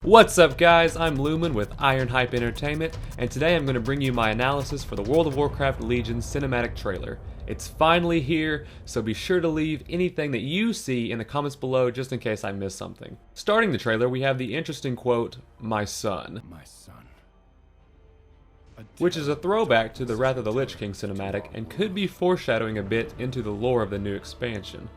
What's up guys, I'm Loomin with Ironhype Entertainment, and today I'm going to bring you my analysis for the World of Warcraft Legion cinematic trailer. It's finally here, so be sure to leave anything that you see in the comments below just in case I miss something. Starting the trailer, we have the interesting quote, "My son," which is a throwback to the Wrath of the Lich King cinematic and could be foreshadowing a bit into the lore of the new expansion.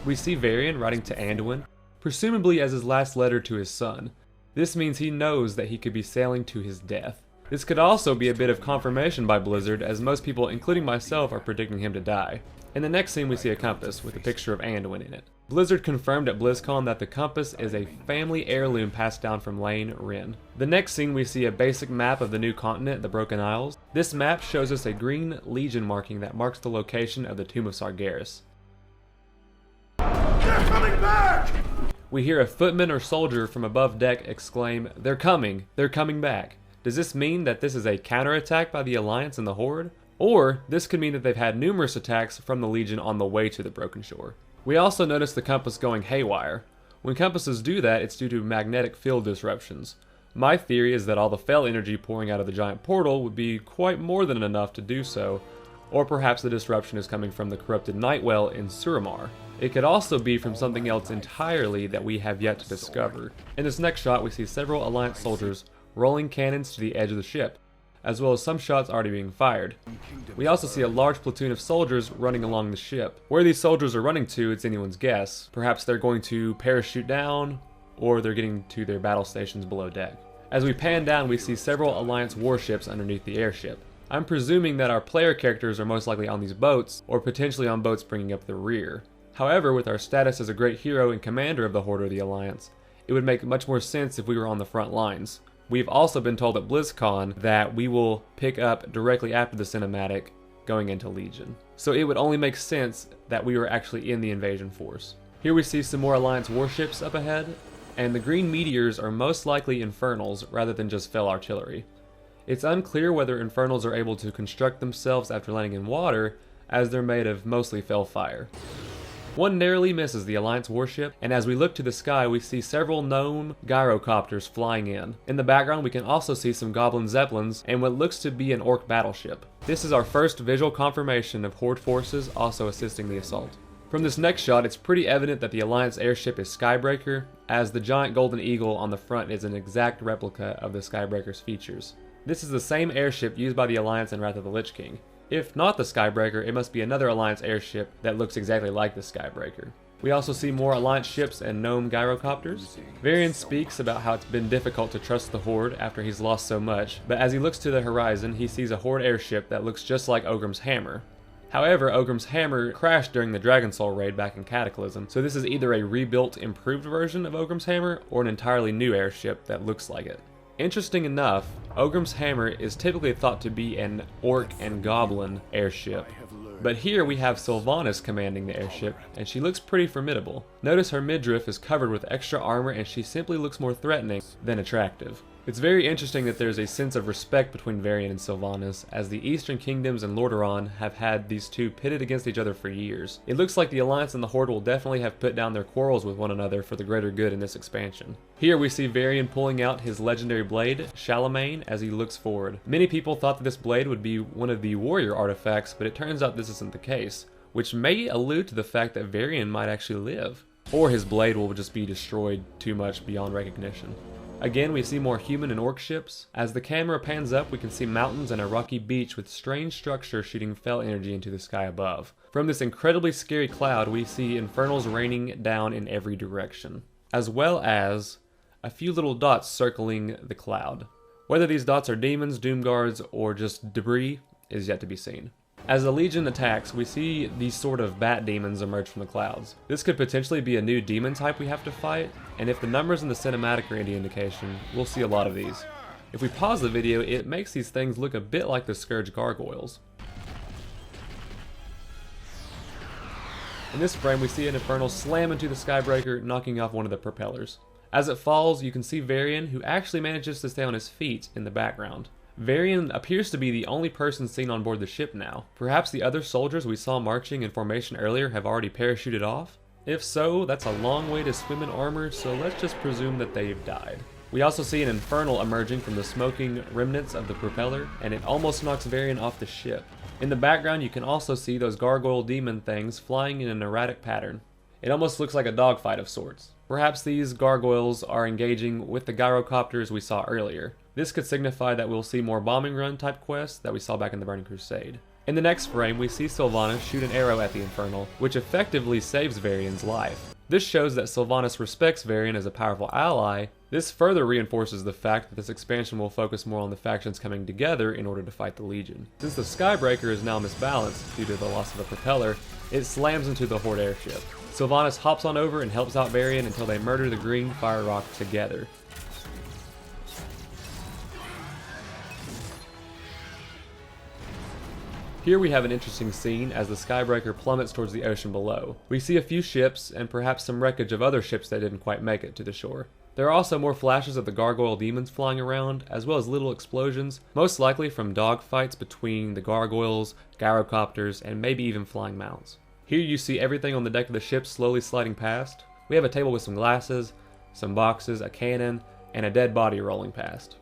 We see Varian writing to Anduin, presumably as his last letter to his son. This means he knows that he could be sailing to his death. This could also be a bit of confirmation by Blizzard, as most people, including myself, are predicting him to die. In the next scene we see a compass with a picture of Anduin in it. Blizzard confirmed at BlizzCon that the compass is a family heirloom passed down from Lane Wren. The next scene we see a basic map of the new continent, the Broken Isles. This map shows us a green Legion marking that marks the location of the Tomb of Sargeras. They're coming back! We hear a footman or soldier from above deck exclaim, they're coming back." Does this mean that this is a counterattack by the Alliance and the Horde? Or this could mean that they've had numerous attacks from the Legion on the way to the Broken Shore. We also notice the compass going haywire. When compasses do that, it's due to magnetic field disruptions. My theory is that all the fel energy pouring out of the giant portal would be quite more than enough to do so, or perhaps the disruption is coming from the corrupted Nightwell in Suramar. It could also be from something else entirely that we have yet to discover. In this next shot we see several Alliance soldiers rolling cannons to the edge of the ship, as well as some shots already being fired. We also see a large platoon of soldiers running along the ship. Where these soldiers are running to, it's anyone's guess. Perhaps they're going to parachute down, or they're getting to their battle stations below deck. As we pan down we see several Alliance warships underneath the airship. I'm presuming that our player characters are most likely on these boats, or potentially on boats bringing up the rear. However, with our status as a great hero and commander of the Horde or the Alliance, it would make much more sense if we were on the front lines. We've also been told at BlizzCon that we will pick up directly after the cinematic going into Legion. So it would only make sense that we were actually in the invasion force. Here we see some more Alliance warships up ahead, and the green meteors are most likely Infernals rather than just fel artillery. It's unclear whether Infernals are able to construct themselves after landing in water, as they're made of mostly fel fire. One narrowly misses the Alliance warship, and as we look to the sky we see several gnome gyrocopters flying in. In the background we can also see some goblin zeppelins and what looks to be an orc battleship. This is our first visual confirmation of Horde forces also assisting the assault. From this next shot it's pretty evident that the Alliance airship is Skybreaker, as the giant golden eagle on the front is an exact replica of the Skybreaker's features. This is the same airship used by the Alliance in Wrath of the Lich King. If not the Skybreaker, it must be another Alliance airship that looks exactly like the Skybreaker. We also see more Alliance ships and gnome gyrocopters. Varian speaks about how it's been difficult to trust the Horde after he's lost so much, but as he looks to the horizon he sees a Horde airship that looks just like Ogrim's hammer. However, Ogrim's hammer crashed during the Dragonsoul raid back in Cataclysm, so this is either a rebuilt, improved version of Ogrim's hammer or an entirely new airship that looks like it. Interesting enough, Ogrim's hammer is typically thought to be an orc and goblin airship, but here we have Sylvanas commanding the airship, and she looks pretty formidable. Notice her midriff is covered with extra armor and she simply looks more threatening than attractive. It's very interesting that there's a sense of respect between Varian and Sylvanas, as the Eastern Kingdoms and Lordaeron have had these two pitted against each other for years. It looks like the Alliance and the Horde will definitely have put down their quarrels with one another for the greater good in this expansion. Here we see Varian pulling out his legendary blade, Charlemagne, as he looks forward. Many people thought that this blade would be one of the warrior artifacts, but it turns out this isn't the case, which may allude to the fact that Varian might actually live. Or his blade will just be destroyed too much beyond recognition. Again, we see more human and orc ships. As the camera pans up, we can see mountains and a rocky beach with strange structures shooting fel energy into the sky above. From this incredibly scary cloud, we see infernals raining down in every direction, as well as a few little dots circling the cloud. Whether these dots are demons, doom guards, or just debris is yet to be seen. As the Legion attacks, we see these sort of bat demons emerge from the clouds. This could potentially be a new demon type we have to fight, and if the numbers in the cinematic are any indication, we'll see a lot of these. If we pause the video, it makes these things look a bit like the Scourge gargoyles. In this frame, we see an Infernal slam into the Skybreaker, knocking off one of the propellers. As it falls, you can see Varian, who actually manages to stay on his feet in the background. Varian appears to be the only person seen on board the ship now. Perhaps the other soldiers we saw marching in formation earlier have already parachuted off? If so, that's a long way to swim in armor, so let's just presume that they've died. We also see an infernal emerging from the smoking remnants of the propeller, and it almost knocks Varian off the ship. In the background, you can also see those gargoyle demon things flying in an erratic pattern. It almost looks like a dogfight of sorts. Perhaps these gargoyles are engaging with the gyrocopters we saw earlier. This could signify that we'll see more bombing run type quests that we saw back in the Burning Crusade. In the next frame, we see Sylvanas shoot an arrow at the Infernal, which effectively saves Varian's life. This shows that Sylvanas respects Varian as a powerful ally. This further reinforces the fact that this expansion will focus more on the factions coming together in order to fight the Legion. Since the Skybreaker is now misbalanced due to the loss of a propeller, it slams into the Horde airship. Sylvanas hops on over and helps out Varian until they murder the green fire rock together. Here we have an interesting scene as the Skybreaker plummets towards the ocean below. We see a few ships and perhaps some wreckage of other ships that didn't quite make it to the shore. There are also more flashes of the gargoyle demons flying around, as well as little explosions, most likely from dogfights between the gargoyles, gyrocopters, and maybe even flying mounts. Here you see everything on the deck of the ship slowly sliding past. We have a table with some glasses, some boxes, a cannon, and a dead body rolling past.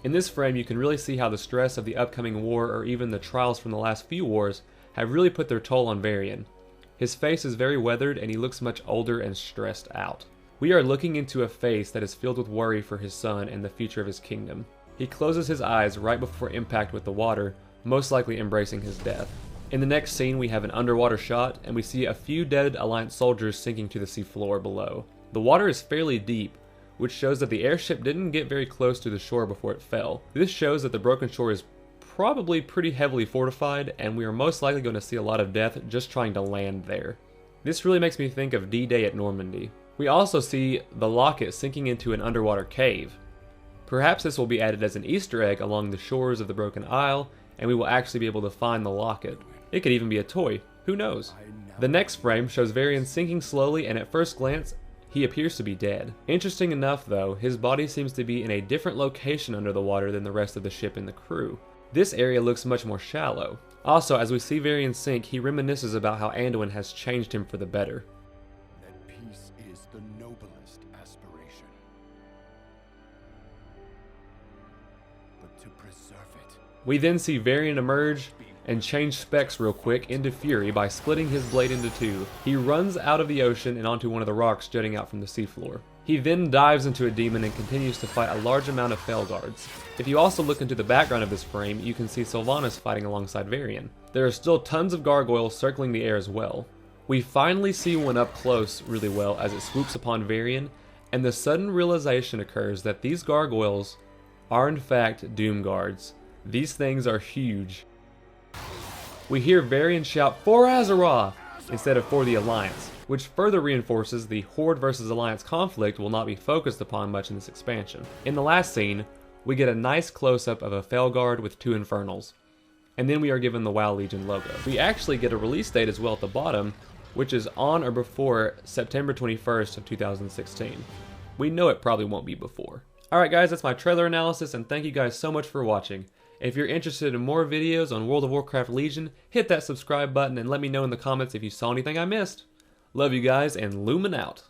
In this frame, you can really see how the stress of the upcoming war, or even the trials from the last few wars, have really put their toll on Varian. His face is very weathered and he looks much older and stressed out. We are looking into a face that is filled with worry for his son and the future of his kingdom. He closes his eyes right before impact with the water, most likely embracing his death. In the next scene, we have an underwater shot, and we see a few dead Alliance soldiers sinking to the seafloor below. The water is fairly deep, which shows that the airship didn't get very close to the shore before it fell. This shows that the broken shore is probably pretty heavily fortified, and we are most likely going to see a lot of death just trying to land there. This really makes me think of D-Day at Normandy. We also see the locket sinking into an underwater cave. Perhaps this will be added as an Easter egg along the shores of the Broken Isle, and we will actually be able to find the locket. It could even be a toy, who knows? The next frame shows Varian sinking slowly, and at first glance, he appears to be dead. Interesting enough though, his body seems to be in a different location under the water than the rest of the ship and the crew. This area looks much more shallow. Also, as we see Varian sink, he reminisces about how Anduin has changed him for the better. That peace is the noblest aspiration. But to preserve it. We then see Varian emerge and change specs real quick into fury by splitting his blade into two. He runs out of the ocean and onto one of the rocks jutting out from the seafloor. He then dives into a demon and continues to fight a large amount of Fel guards. If you also look into the background of this frame, you can see Sylvanas fighting alongside Varian. There are still tons of gargoyles circling the air as well. We finally see one up close really well as it swoops upon Varian, and the sudden realization occurs that these gargoyles are in fact Doom Guards. These things are huge. We hear Varian shout, "For Azeroth!" instead of "For the Alliance," which further reinforces the Horde versus Alliance conflict will not be focused upon much in this expansion. In the last scene, we get a nice close-up of a Felguard with two Infernals, and then we are given the WoW Legion logo. We actually get a release date as well at the bottom, which is on or before September 21st of 2016. We know it probably won't be before. Alright guys, that's my trailer analysis, and thank you guys so much for watching. If you're interested in more videos on World of Warcraft Legion, hit that subscribe button and let me know in the comments if you saw anything I missed. Love you guys, and Loomin out.